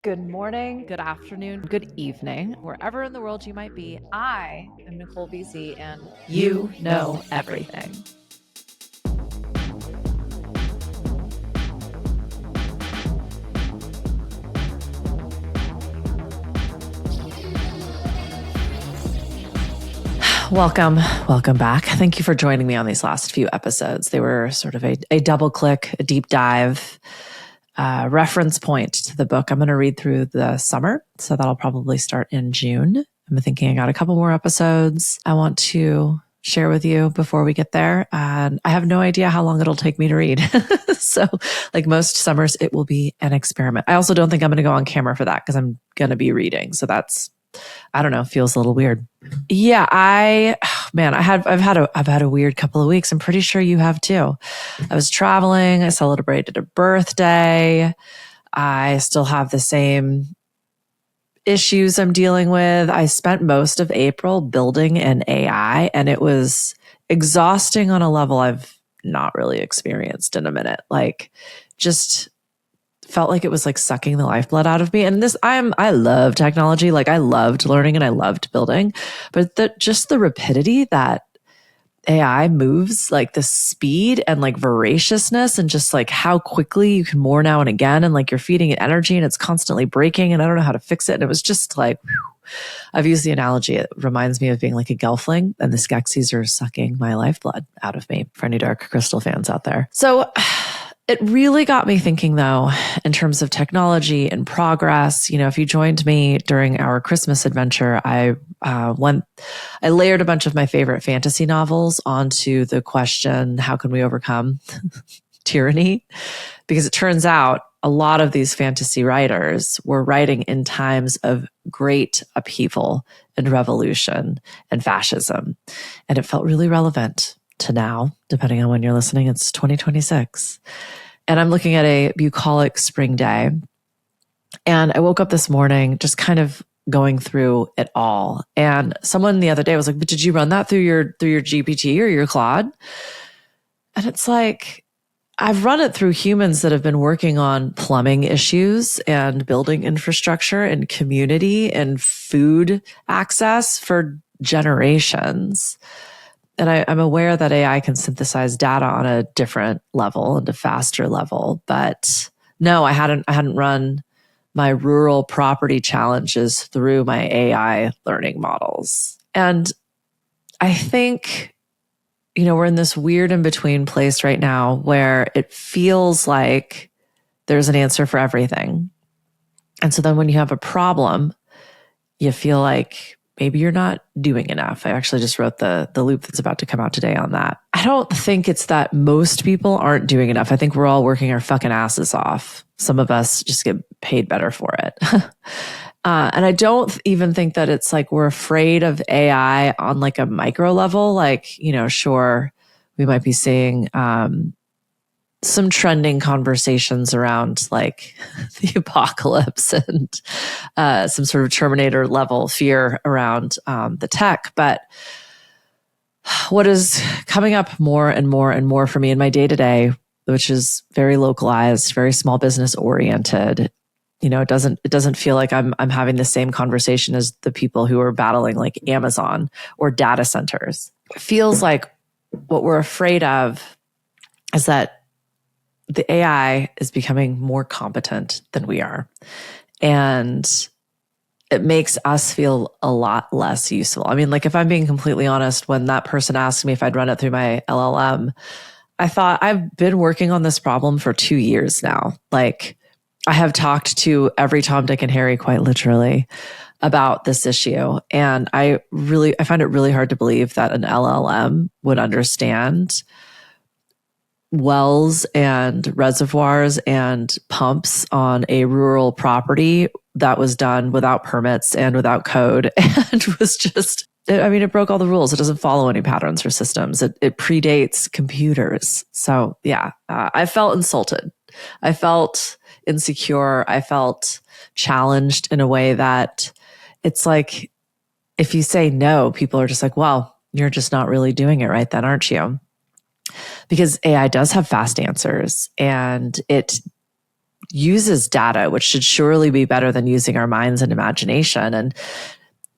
Good morning, good afternoon, good evening, wherever in the world you might be. I am Nicole BC, and you know everything. Welcome back. Thank you for joining me on these last few episodes. They were sort of a double click, a deep dive reference point to the book. I'm going to read through the summer, so that'll probably start in June. I'm thinking I got a couple more episodes I want to share with you before we get there. And I have no idea how long it'll take me to read. So like most summers, it will be an experiment. I also don't think I'm going to go on camera for that because I'm going to be reading. So that's, I don't know, feels a little weird. Yeah, I've had a weird couple of weeks. I'm pretty sure you have too. I was traveling. I celebrated a birthday. I still have the same issues I'm dealing with. I spent most of April building an AI, and it was exhausting on a level I've not really experienced in a minute. Like, just felt like it was like sucking the lifeblood out of me. And I love technology. Like, I loved learning and I loved building, but just the rapidity that AI moves, like the speed and like voraciousness and just like how quickly you can more now and again. And like you're feeding it energy and it's constantly breaking and I don't know how to fix it. And it was just like, whew. I've used the analogy. It reminds me of being like a gelfling and the Skeksis are sucking my lifeblood out of me, for any Dark Crystal fans out there. So it really got me thinking, though, in terms of technology and progress. You know, if you joined me during our Christmas adventure, I layered a bunch of my favorite fantasy novels onto the question, how can we overcome tyranny? Because it turns out a lot of these fantasy writers were writing in times of great upheaval and revolution and fascism. And it felt really relevant to now, depending on when you're listening. It's 2026. And I'm looking at a bucolic spring day. And I woke up this morning just kind of going through it all. And someone the other day was like, but did you run that through your GPT or your Claude? And it's like, I've run it through humans that have been working on plumbing issues and building infrastructure and community and food access for generations. And I'm aware that AI can synthesize data on a different level and a faster level. But no, I hadn't run my rural property challenges through my AI learning models. And I think, you know, we're in this weird in-between place right now where it feels like there's an answer for everything. And so then when you have a problem, you feel like maybe you're not doing enough. I actually just wrote the loop that's about to come out today on that. I don't think it's that most people aren't doing enough. I think we're all working our fucking asses off. Some of us just get paid better for it. And I don't even think that it's like we're afraid of AI on like a micro level. Like, you know, sure, we might be seeing some trending conversations around like the apocalypse and some sort of Terminator level fear around the tech. But what is coming up more and more and more for me in my day to day, which is very localized, very small business oriented, you know, it doesn't feel like I'm having the same conversation as the people who are battling like Amazon or data centers. It feels like what we're afraid of is that the AI is becoming more competent than we are. And it makes us feel a lot less useful. I mean, like if I'm being completely honest, when that person asked me if I'd run it through my LLM, I thought I've been working on this problem for 2 years now. Like I have talked to every Tom, Dick, and Harry, quite literally, about this issue. And I find it really hard to believe that an LLM would understand wells and reservoirs and pumps on a rural property that was done without permits and without code and was just, I mean, it broke all the rules. It doesn't follow any patterns or systems. It predates computers. So yeah, I felt insulted. I felt insecure. I felt challenged in a way that it's like, if you say no, people are just like, well, you're just not really doing it right then, aren't you? Because AI does have fast answers and it uses data, which should surely be better than using our minds and imagination. And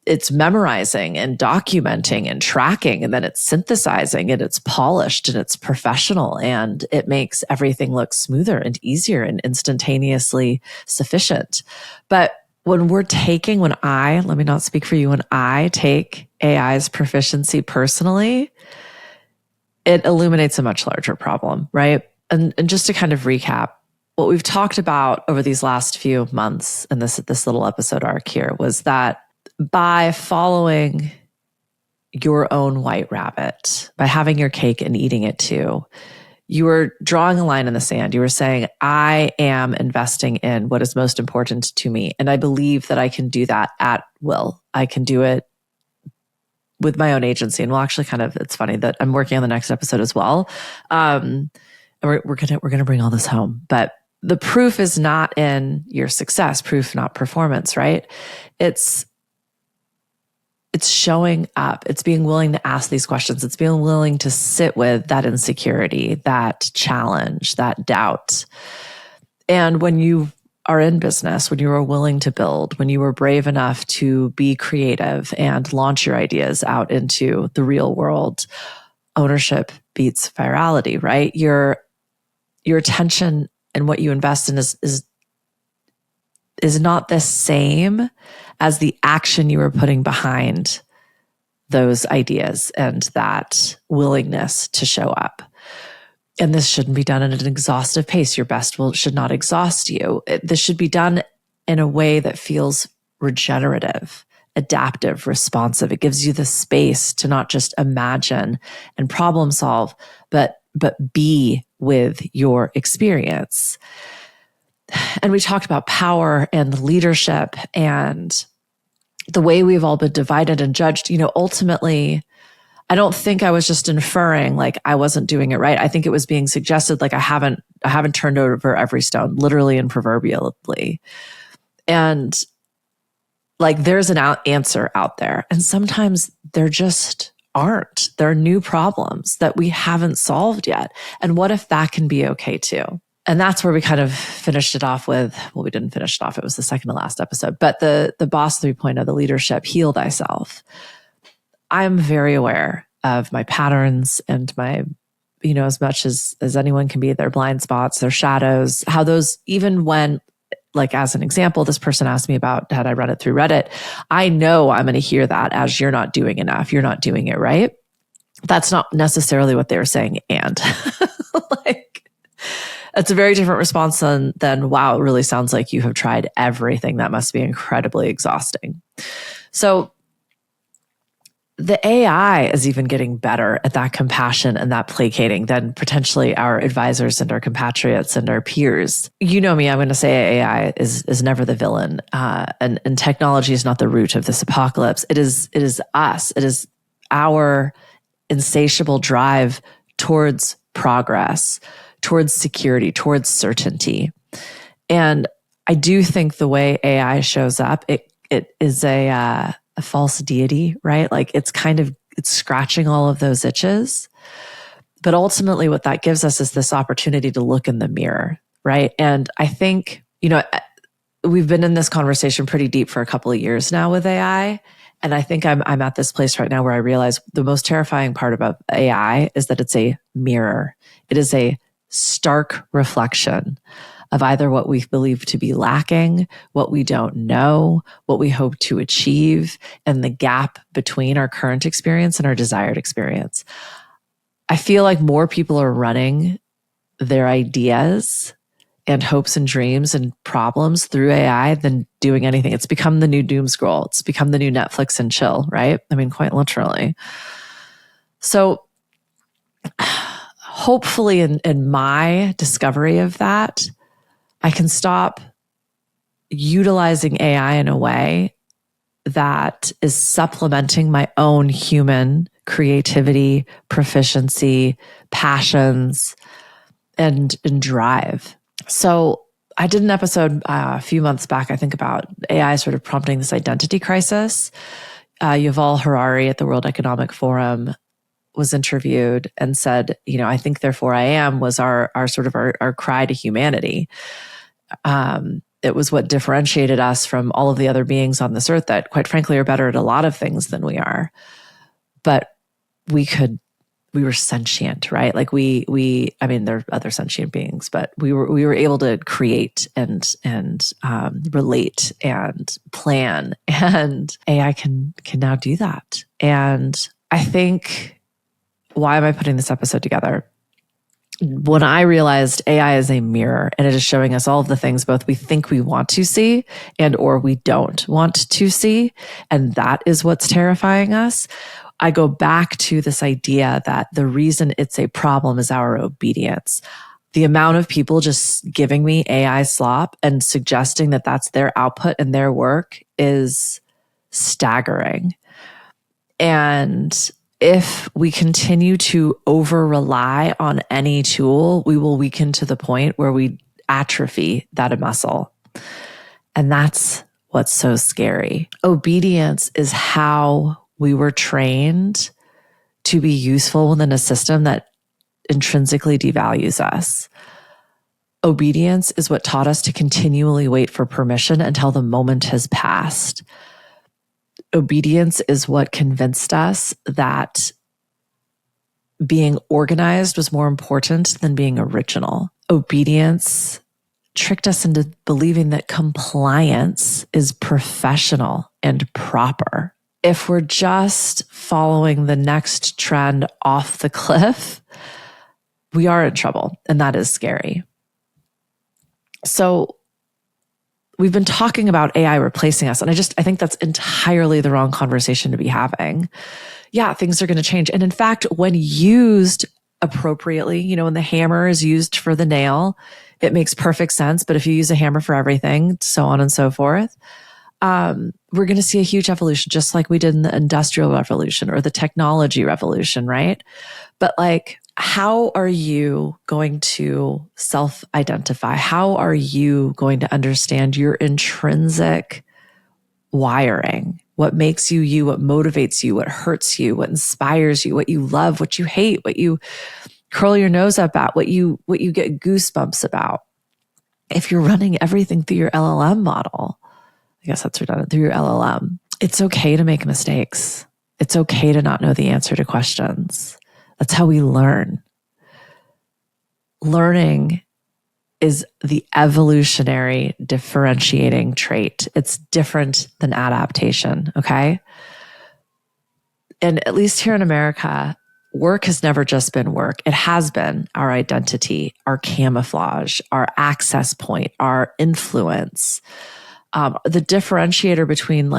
it's memorizing and documenting and tracking, and then it's synthesizing and it's polished and it's professional, and it makes everything look smoother and easier and instantaneously sufficient. But when let me not speak for you, when I take AI's proficiency personally, it illuminates a much larger problem, right? And just to kind of recap, what we've talked about over these last few months in this little episode arc here was that by following your own white rabbit, by having your cake and eating it too, you were drawing a line in the sand. You were saying, I am investing in what is most important to me. And I believe that I can do that at will. I can do it with my own agency. And we'll actually it's funny that I'm working on the next episode as well. And we're gonna bring all this home. But the proof is not in your success, proof, not performance, right? It's showing up. It's being willing to ask these questions. It's being willing to sit with that insecurity, that challenge, that doubt. And when you are in business, when you are willing to build, when you are brave enough to be creative and launch your ideas out into the real world, ownership beats virality, right? Your attention and what you invest in is not the same as the action you are putting behind those ideas and that willingness to show up. And this shouldn't be done at an exhaustive pace. Your best should not exhaust you. This should be done in a way that feels regenerative, adaptive, responsive. It gives you the space to not just imagine and problem solve, but be with your experience. And we talked about power and leadership and the way we've all been divided and judged. Ultimately, I don't think I was just inferring like I wasn't doing it right. I think it was being suggested like I haven't turned over every stone, literally and proverbially. And like there's an answer out there. And sometimes there just aren't. There are new problems that we haven't solved yet. And what if that can be okay too? And that's where we kind of finished it off with, well, we didn't finish it off. It was the second to last episode, but the boss 3.0, the leadership, heal thyself. I'm very aware of my patterns and my, as much as anyone can be, their blind spots, their shadows, how those, even when, like as an example, this person asked me about, had I run it through Reddit? I know I'm going to hear that as you're not doing enough. You're not doing it right. That's not necessarily what they were saying. And it's a very different response than, wow, it really sounds like you have tried everything. That must be incredibly exhausting. So the AI is even getting better at that compassion and that placating than potentially our advisors and our compatriots and our peers. You know me, I'm going to say AI is never the villain. And technology is not the root of this apocalypse. It is us. It is our insatiable drive towards progress, towards security, towards certainty. And I do think the way AI shows up, it is a false deity, right? Like it's scratching all of those itches. But ultimately what that gives us is this opportunity to look in the mirror, right? And I think, we've been in this conversation pretty deep for a couple of years now with AI. And I think I'm at this place right now where I realize the most terrifying part about AI is that it's a mirror. It is a stark reflection of either what we believe to be lacking, what we don't know, what we hope to achieve, and the gap between our current experience and our desired experience. I feel like more people are running their ideas and hopes and dreams and problems through AI than doing anything. It's become the new doom scroll. It's become the new Netflix and chill, right? I mean, quite literally. So hopefully in my discovery of that, I can stop utilizing AI in a way that is supplementing my own human creativity, proficiency, passions, and drive. So I did an episode a few months back, I think, about AI sort of prompting this identity crisis. Yuval Harari at the World Economic Forum was interviewed and said, I think therefore I am was our cry to humanity. It was what differentiated us from all of the other beings on this earth that, quite frankly, are better at a lot of things than we are. But we were sentient, right? Like I mean, there are other sentient beings, but we were able to create and relate and plan, and AI can now do that. And I think, why am I putting this episode together? When I realized AI is a mirror and it is showing us all of the things both we think we want to see and or we don't want to see, and that is what's terrifying us, I go back to this idea that the reason it's a problem is our obedience. The amount of people just giving me AI slop and suggesting that that's their output and their work is staggering. And if we continue to over rely on any tool, we will weaken to the point where we atrophy that muscle. And that's what's so scary. Obedience is how we were trained to be useful within a system that intrinsically devalues us. Obedience is what taught us to continually wait for permission until the moment has passed. Obedience is what convinced us that being organized was more important than being original. Obedience tricked us into believing that compliance is professional and proper. If we're just following the next trend off the cliff, we are in trouble, and that is scary. So we've been talking about AI replacing us, and I think that's entirely the wrong conversation to be having. Yeah, things are going to change. And in fact, when used appropriately, when the hammer is used for the nail, it makes perfect sense. But if you use a hammer for everything, so on and so forth, we're going to see a huge evolution, just like we did in the Industrial Revolution or the technology revolution, right? But how are you going to self-identify? How are you going to understand your intrinsic wiring? What makes you you, what motivates you, what hurts you, what inspires you, what you love, what you hate, what you curl your nose up at, what you get goosebumps about. If you're running everything through your LLM model, I guess that's redundant, through your LLM, it's okay to make mistakes. It's okay to not know the answer to questions. That's how we learn. Learning is the evolutionary differentiating trait. It's different than adaptation, okay? And at least here in America, work has never just been work. It has been our identity, our camouflage, our access point, our influence, the differentiator between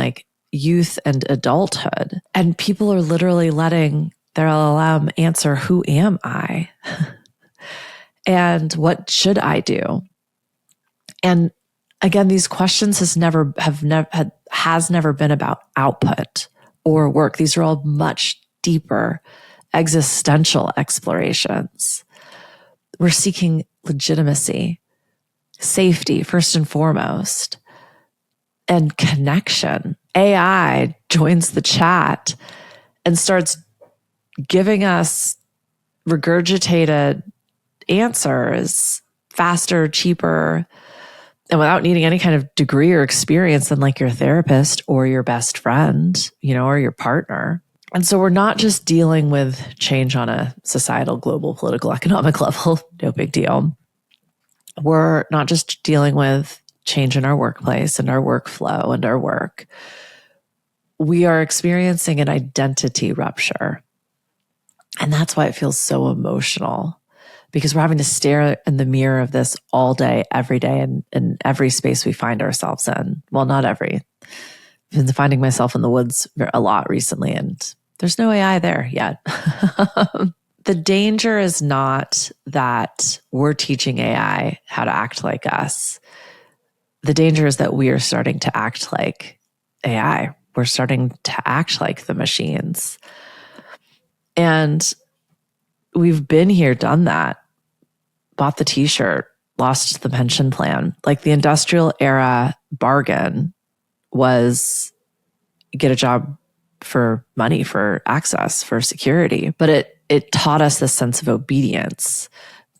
youth and adulthood. And people are literally letting their LLM answer, who am I? And what should I do? And again, these questions has never been about output or work. These are all much deeper existential explorations. We're seeking legitimacy, safety, first and foremost, and connection. AI joins the chat and starts giving us regurgitated answers faster, cheaper, and without needing any kind of degree or experience than your therapist or your best friend, or your partner. And so we're not just dealing with change on a societal, global, political, economic level, no big deal. We're not just dealing with change in our workplace and our workflow and our work. We are experiencing an identity rupture. And that's why it feels so emotional, because we're having to stare in the mirror of this all day, every day, and in every space we find ourselves in. Well, not every. I've been finding myself in the woods a lot recently, and there's no AI there yet. The danger is not that we're teaching AI how to act like us. The danger is that we are starting to act like AI. We're starting to act like the machines. And we've been here, done that, bought the t-shirt, lost the pension plan. The industrial era bargain was get a job for money, for access, for security. But it taught us this sense of obedience,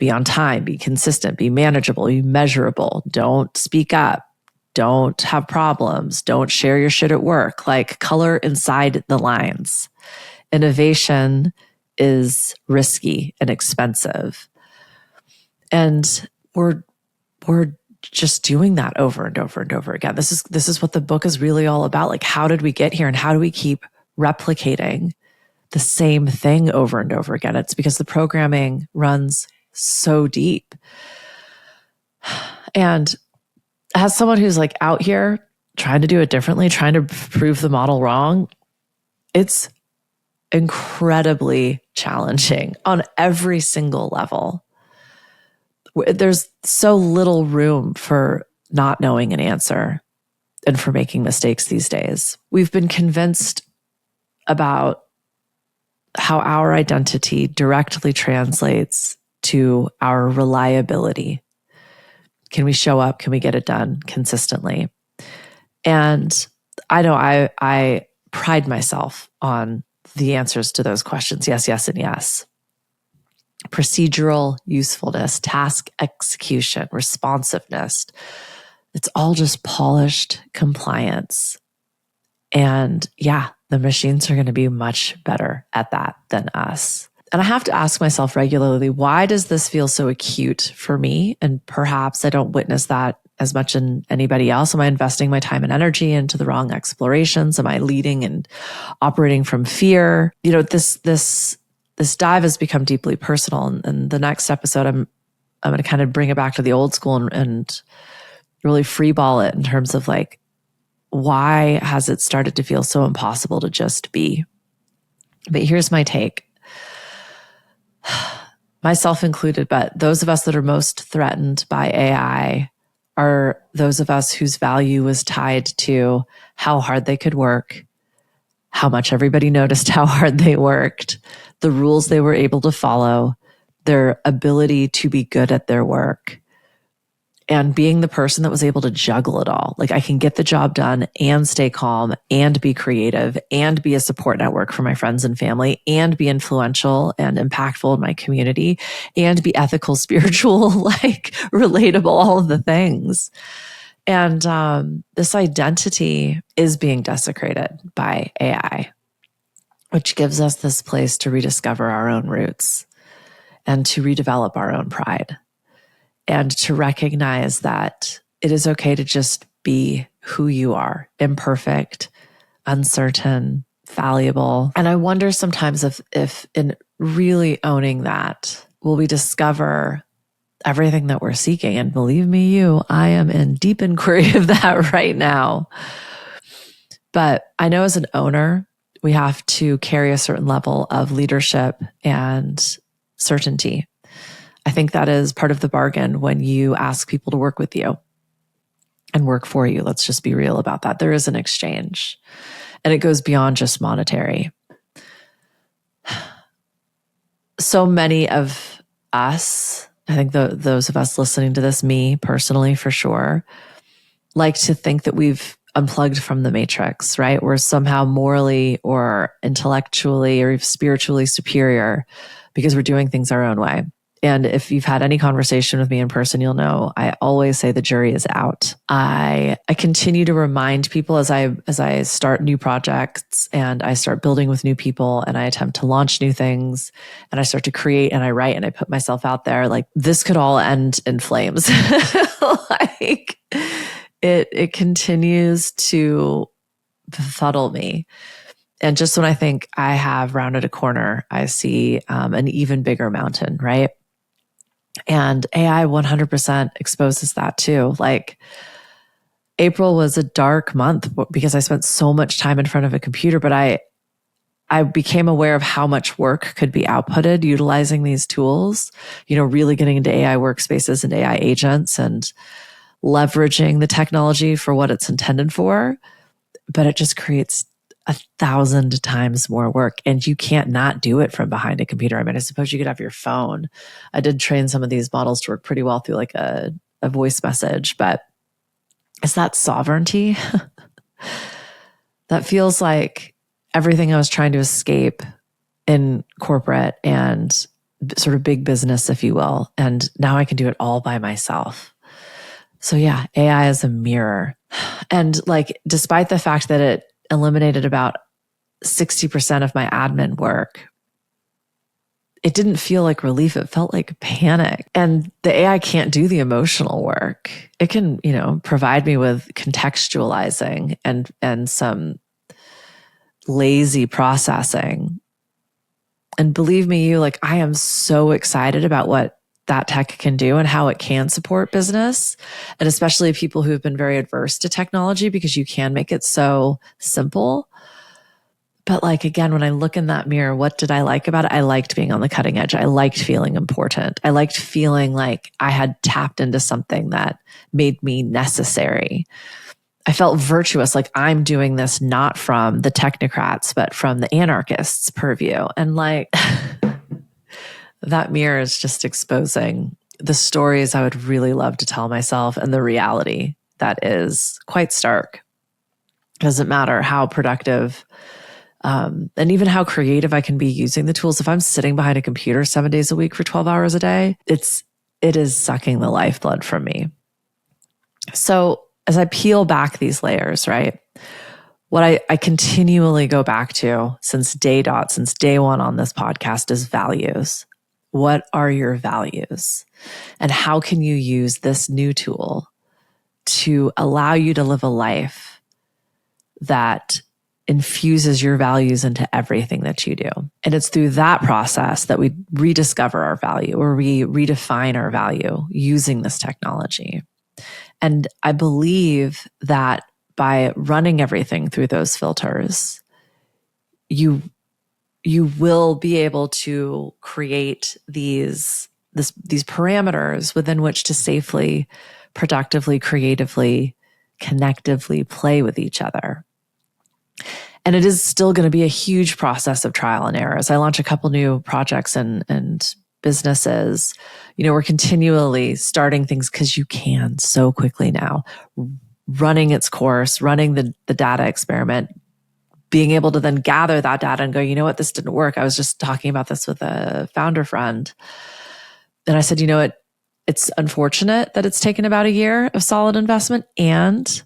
be on time, be consistent, be manageable, be measurable. Don't speak up. Don't have problems. Don't share your shit at work. Like, color inside the lines. Innovation is risky and expensive. And we're just doing that over and over and over again. This is what the book is really all about. Like, how did we get here, and how do we keep replicating the same thing over and over again? It's because the programming runs so deep. And as someone who's like out here trying to do it differently, trying to prove the model wrong, it's incredibly challenging on every single level. There's so little room for not knowing an answer and for making mistakes these days. We've been convinced about how our identity directly translates to our reliability. Can we show up? Can we get it done consistently? And I know I pride myself on the answers to those questions. Yes, yes, and yes. Procedural usefulness, task execution, responsiveness. It's all just polished compliance. And yeah, the machines are going to be much better at that than us. And I have to ask myself regularly, why does this feel so acute for me? And perhaps I don't witness that as much in anybody else. Am I investing my time and energy into the wrong explorations? Am I leading and operating from fear? You know, this dive has become deeply personal. And the next episode, I'm going to kind of bring it back to the old school and really freeball it in terms of like, why has it started to feel so impossible to just be? But here's my take. Myself included, but those of us that are most threatened by AI are those of us whose value was tied to how hard they could work, how much everybody noticed how hard they worked, the rules they were able to follow, their ability to be good at their work, and being the person that was able to juggle it all. Like, I can get the job done and stay calm and be creative and be a support network for my friends and family and be influential and impactful in my community and be ethical, spiritual, like relatable, all of the things. And this identity is being desecrated by AI, which gives us this place to rediscover our own roots and to redevelop our own pride. And to recognize that it is okay to just be who you are, imperfect, uncertain, fallible. And I wonder sometimes if in really owning that, will we discover everything that we're seeking? And believe me, I am in deep inquiry of that right now. But I know as an owner, we have to carry a certain level of leadership and certainty. I think that is part of the bargain when you ask people to work with you and work for you. Let's just be real about that. There is an exchange, and it goes beyond just monetary. So many of us, I think those of us listening to this, me personally for sure, like to think that we've unplugged from the matrix, right? We're somehow morally or intellectually or spiritually superior because we're doing things our own way. And if you've had any conversation with me in person, you'll know I always say the jury is out. I continue to remind people as I start new projects and I start building with new people and I attempt to launch new things and I start to create and I write and I put myself out there, like, this could all end in flames. Like, it continues to befuddle me. And just when I think I have rounded a corner, I see an even bigger mountain, right? And AI 100% exposes that too. Like, April was a dark month because I spent so much time in front of a computer, but I became aware of how much work could be outputted utilizing these tools, really getting into AI workspaces and AI agents and leveraging the technology for what it's intended for. But it just creates 1,000 times more work, and you can't not do it from behind a computer. I mean, I suppose you could have your phone. I did train some of these models to work pretty well through like a voice message, but is that sovereignty? That feels like everything I was trying to escape in corporate and sort of big business, if you will. And now I can do it all by myself. So yeah, AI is a mirror. And like, despite the fact that it eliminated about 60% of my admin work, it didn't feel like relief. It felt like panic. And the AI can't do the emotional work. It can, provide me with contextualizing and some lazy processing. And believe me, like, I am so excited about what that tech can do and how it can support business. And especially people who have been very adverse to technology, because you can make it so simple. But like, again, when I look in that mirror, what did I like about it? I liked being on the cutting edge. I liked feeling important. I liked feeling like I had tapped into something that made me necessary. I felt virtuous, like I'm doing this not from the technocrats, but from the anarchists' purview. And like, that mirror is just exposing the stories I would really love to tell myself and the reality that is quite stark. It doesn't matter how productive and even how creative I can be using the tools. If I'm sitting behind a computer 7 days a week for 12 hours a day, it is sucking the lifeblood from me. So as I peel back these layers, right, what I continually go back to since day one on this podcast is values. What are your values? And how can you use this new tool to allow you to live a life that infuses your values into everything that you do? And it's through that process that we rediscover our value, or we redefine our value using this technology. And I believe that by running everything through those filters, you will be able to create these parameters within which to safely, productively, creatively, connectively play with each other. And it is still going to be a huge process of trial and error. As I launch a couple new projects and businesses, we're continually starting things because you can so quickly now, running its course, running the data experiment, being able to then gather that data and go, you know what, this didn't work. I was just talking about this with a founder friend. And I said, it's unfortunate that it's taken about a year of solid investment. And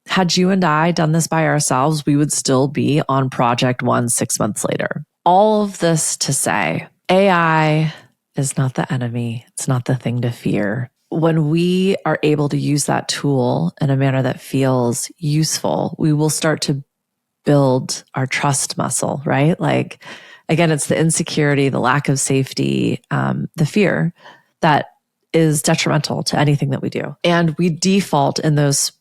had you and I done this by ourselves, we would still be on project 1 6 months later. All of this to say, AI is not the enemy. It's not the thing to fear. When we are able to use that tool in a manner that feels useful, we will start to build our trust muscle, right? Like, again, it's the insecurity, the lack of safety, the fear that is detrimental to anything that we do. And we default in those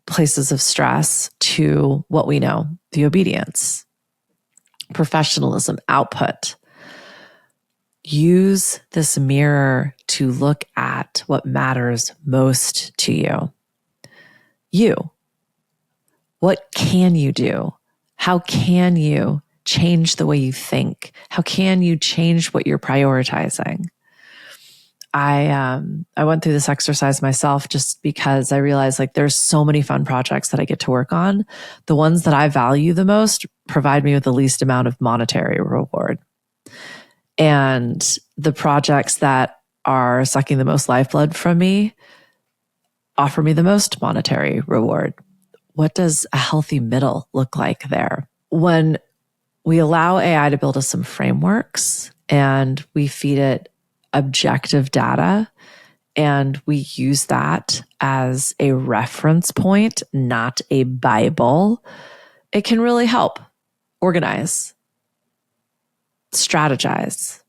places of stress to what we know, the obedience, professionalism, output. Use this mirror to look at what matters most to you. You. What can you do? How can you change the way you think? How can you change what you're prioritizing? I went through this exercise myself just because I realized like there's so many fun projects that I get to work on. The ones that I value the most provide me with the least amount of monetary reward. And the projects that are sucking the most lifeblood from me offer me the most monetary reward. What does a healthy middle look like there? When we allow AI to build us some frameworks and we feed it objective data and we use that as a reference point, not a Bible, it can really help organize, strategize,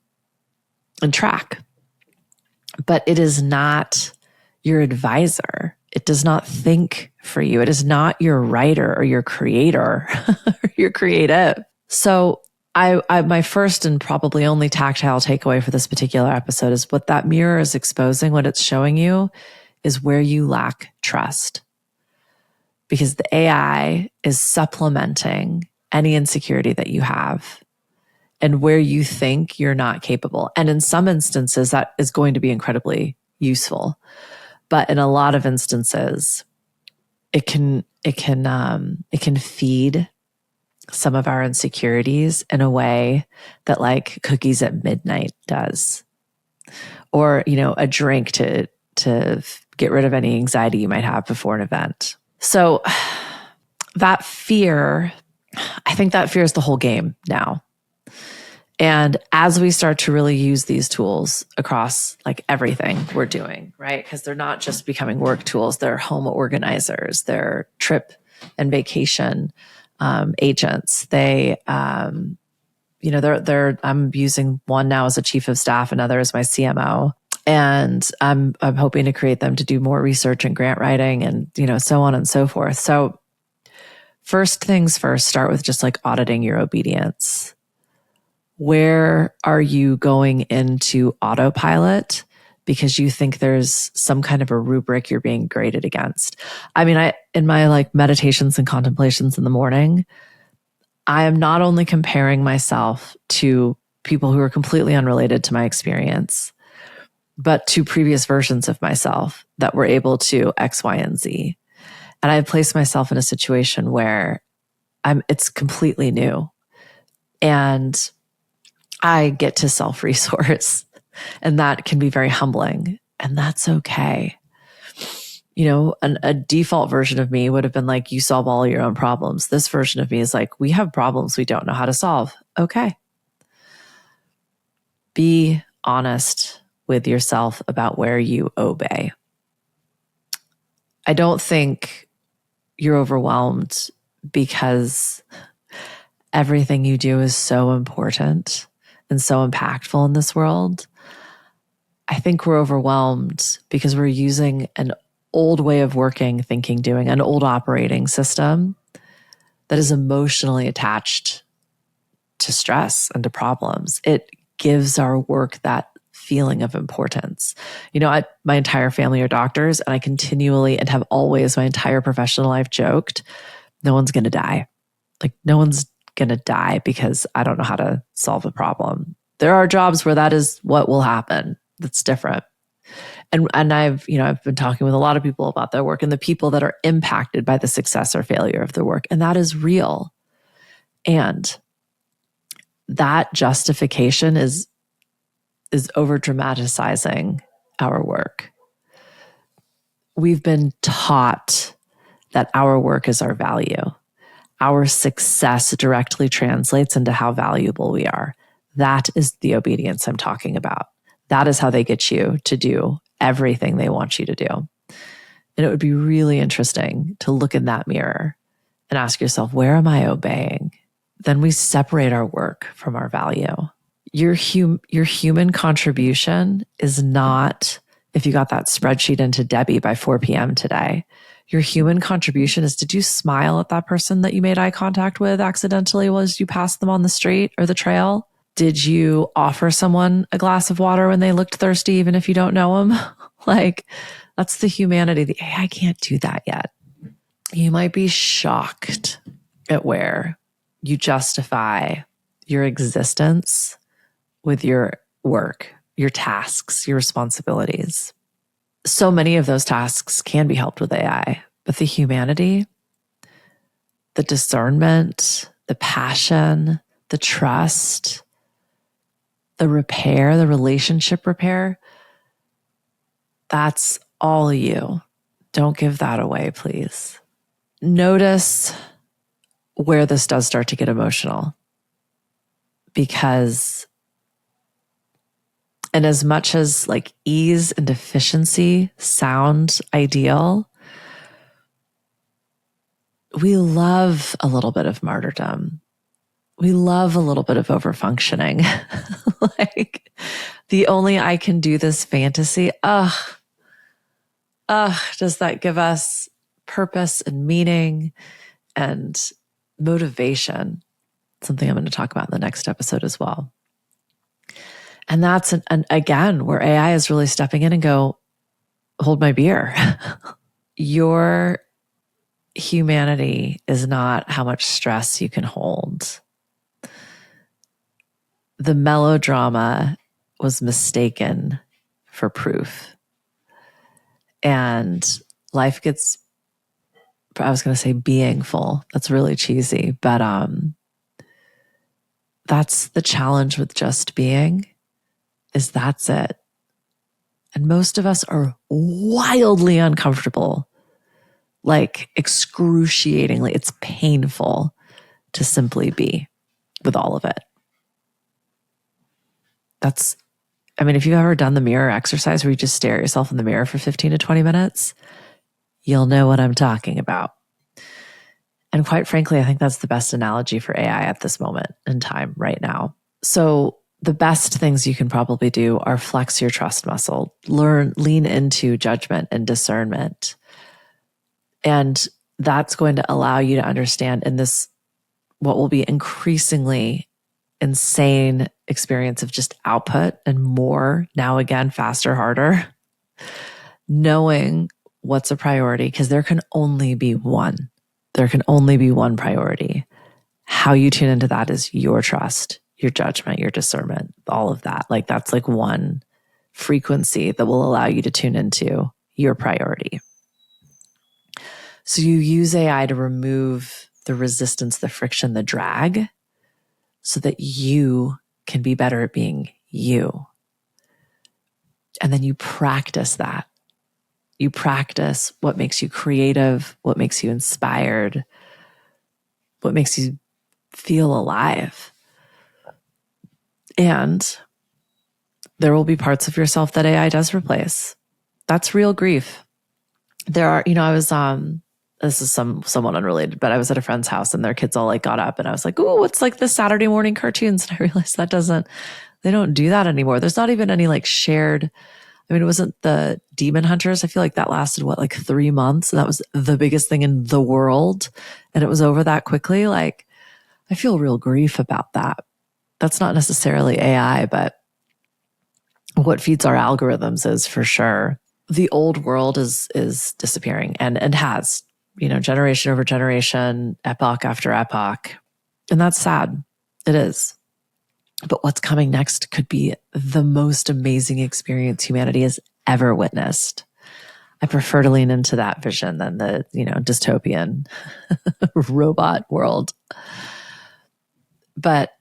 and track. But it is not your advisor. It does not think for you. It is not your writer or your creator or your creative. So my first and probably only tactile takeaway for this particular episode is what that mirror is exposing, what it's showing you is where you lack trust. Because the AI is supplementing any insecurity that you have and where you think you're not capable. And in some instances, that is going to be incredibly useful. But in a lot of instances, it can feed some of our insecurities in a way that like cookies at midnight does, or, a drink to get rid of any anxiety you might have before an event. So that fear, I think that fear is the whole game now. And as we start to really use these tools across like everything we're doing, right? Because they're not just becoming work tools, they're home organizers, they're trip and vacation agents. They're I'm using one now as a chief of staff, another as my CMO. And I'm hoping to create them to do more research and grant writing and, so on and so forth. So first things first, start with just like auditing your obedience. Where are you going into autopilot because you think there's some kind of a rubric you're being graded against? I mean, in my like meditations and contemplations in the morning, I am not only comparing myself to people who are completely unrelated to my experience, but to previous versions of myself that were able to X, Y, and Z. And I placed myself in a situation where it's completely new. And I get to self-resource, and that can be very humbling, and that's okay. A default version of me would have been like, you solve all your own problems. This version of me is like, we have problems we don't know how to solve. Okay. Be honest with yourself about where you obey. I don't think you're overwhelmed because everything you do is so important and so impactful in this world. I think we're overwhelmed because we're using an old way of working, thinking, doing, an old operating system that is emotionally attached to stress and to problems. It gives our work that feeling of importance. My entire family are doctors, and I continually and have always my entire professional life joked, no one's going to die. Like, no one's going to die because I don't know how to solve a problem. There are jobs where that is what will happen. That's different. And I've been talking with a lot of people about their work and the people that are impacted by the success or failure of their work. And that is real. And that justification is over dramatizing our work. We've been taught that our work is our value. Our success directly translates into how valuable we are. That is the obedience I'm talking about. That is how they get you to do everything they want you to do. And it would be really interesting to look in that mirror and ask yourself, where am I obeying? Then we separate our work from our value. Your human contribution is not, if you got that spreadsheet into Debbie by 4 p.m. today, your human contribution is, did you smile at that person that you made eye contact with accidentally as you passed them on the street or the trail? Did you offer someone a glass of water when they looked thirsty, even if you don't know them? Like, that's the humanity. The AI can't do that yet. You might be shocked at where you justify your existence with your work, your tasks, your responsibilities. So many of those tasks can be helped with AI, but the humanity, the discernment, the passion, the trust, the repair, the relationship repair, that's all you. Don't give that away, please. Notice where this does start to get emotional, because, and as much as like ease and efficiency sound ideal, we love a little bit of martyrdom. We love a little bit of overfunctioning. Like, the only I can do this fantasy, does that give us purpose and meaning and motivation? Something I'm going to talk about in the next episode as well. And that's, again, where AI is really stepping in and go, hold my beer. Your humanity is not how much stress you can hold. The melodrama was mistaken for proof. And life gets, I was going to say beingful. That's really cheesy, but That's the challenge with just being, is that's it. And most of us are wildly uncomfortable, like excruciatingly. It's painful to simply be with all of it. If you've ever done the mirror exercise where you just stare at yourself in the mirror for 15 to 20 minutes, you'll know what I'm talking about. And quite frankly, I think that's the best analogy for AI at this moment in time right now. So the best things you can probably do are flex your trust muscle, lean into judgment and discernment. And that's going to allow you to understand in this, what will be increasingly insane experience of just output and more, now again, faster, harder, knowing what's a priority, because there can only be one. There can only be one priority. How you tune into that is your trust, your judgment, your discernment, all of that. Like that's like one frequency that will allow you to tune into your priority. So you use AI to remove the resistance, the friction, the drag, so that you can be better at being you. And then you practice that. You practice what makes you creative, what makes you inspired, what makes you feel alive. And there will be parts of yourself that AI does replace. That's real grief. There are, I was, this is somewhat unrelated, but I was at a friend's house and their kids all like got up and I was like, oh, it's like the Saturday morning cartoons. And I realized they don't do that anymore. There's not even any like shared, it wasn't the Demon Hunters. I feel like that lasted, 3 months? And that was the biggest thing in the world. And it was over that quickly. Like, I feel real grief about that. That's not necessarily AI, but what feeds our algorithms is for sure. The old world is disappearing and has, generation over generation, epoch after epoch. And that's sad. It is. But what's coming next could be the most amazing experience humanity has ever witnessed. I prefer to lean into that vision than the, dystopian robot world. But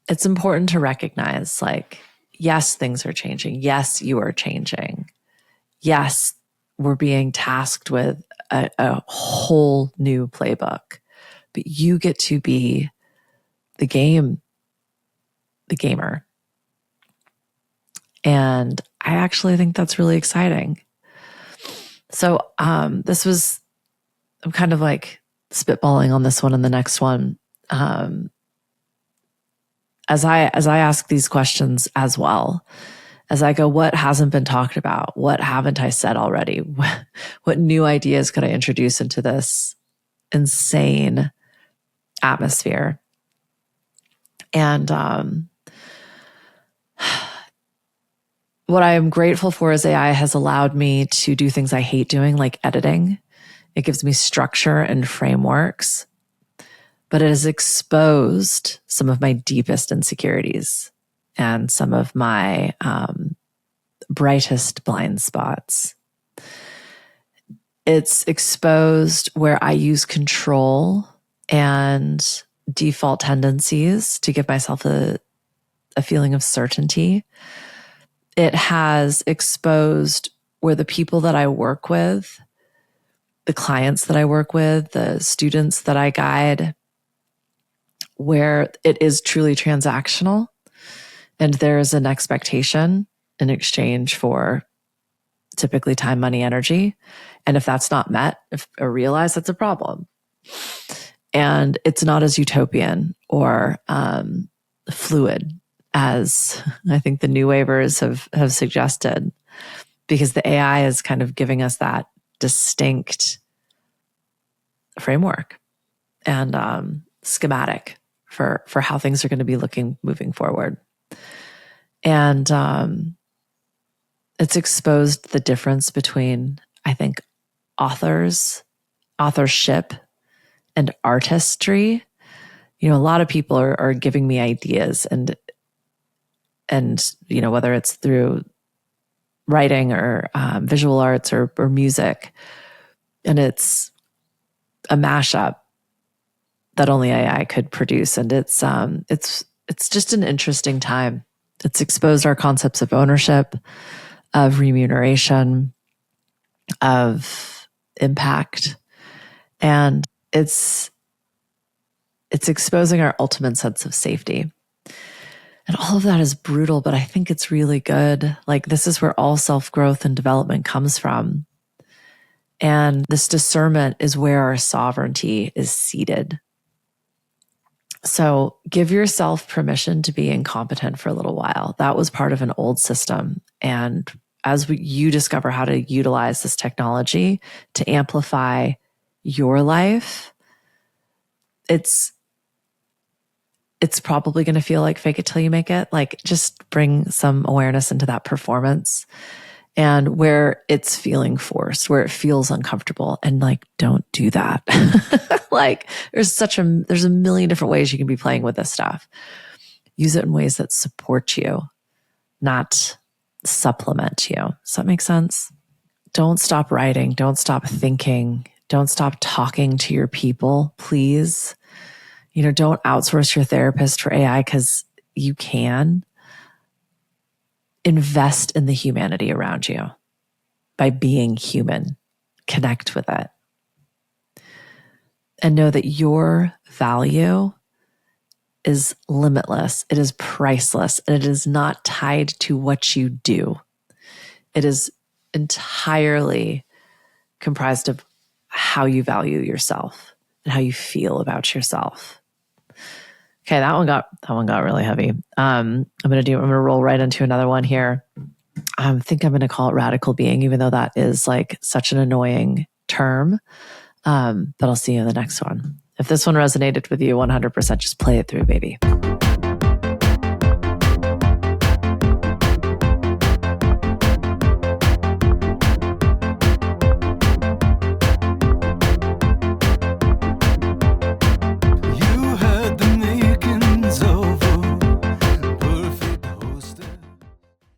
it's important to recognize, like, yes, things are changing. Yes, you are changing. Yes, we're being tasked with a whole new playbook. But you get to be the gamer. And I actually think that's really exciting. So I'm kind of like spitballing on this one and the next one. As I ask these questions as well, as I go, what hasn't been talked about? What haven't I said already? What new ideas could I introduce into this insane atmosphere? And what I am grateful for is AI has allowed me to do things I hate doing, like editing. It gives me structure and frameworks, but it has exposed some of my deepest insecurities and some of my brightest blind spots. It's exposed where I use control and default tendencies to give myself a feeling of certainty. It has exposed where the people that I work with, the clients that I work with, the students that I guide, where it is truly transactional and there is an expectation in exchange for typically time, money, energy. And if that's not met, or realized, that's a problem. And it's not as utopian or fluid as I think the new waivers have suggested, because the AI is kind of giving us that distinct framework and schematic for how things are going to be moving forward. And it's exposed the difference between, I think, authorship and artistry. A lot of people are giving me ideas and whether it's through writing or visual arts or music, and it's a mashup that only AI could produce. And it's it's just an interesting time. It's exposed our concepts of ownership, of remuneration, of impact, and it's exposing our ultimate sense of safety. And all of that is brutal, but I think it's really good. Like, this is where all self-growth and development comes from. And this discernment is where our sovereignty is seated. So give yourself permission to be incompetent for a little while. That was part of an old system. And as you discover how to utilize this technology to amplify your life, it's probably going to feel like fake it till you make it. Like, just bring some awareness into that performance and where it's feeling forced, where it feels uncomfortable, and like, don't do that. Like, there's a million different ways you can be playing with this stuff. Use it in ways that support you, not supplement you. Does that make sense? Don't stop writing. Don't stop thinking. Don't stop talking to your people, please. Don't outsource your therapist for AI, because you can. Invest in the humanity around you by being human. Connect with it. And know that your value is limitless. It is priceless. And it is not tied to what you do. It is entirely comprised of how you value yourself and how you feel about yourself. Okay, that one got really heavy. I'm gonna roll right into another one here. I think I'm gonna call it radical being, even though that is like such an annoying term. But I'll see you in the next one. If this one resonated with you 100%, just play it through, baby.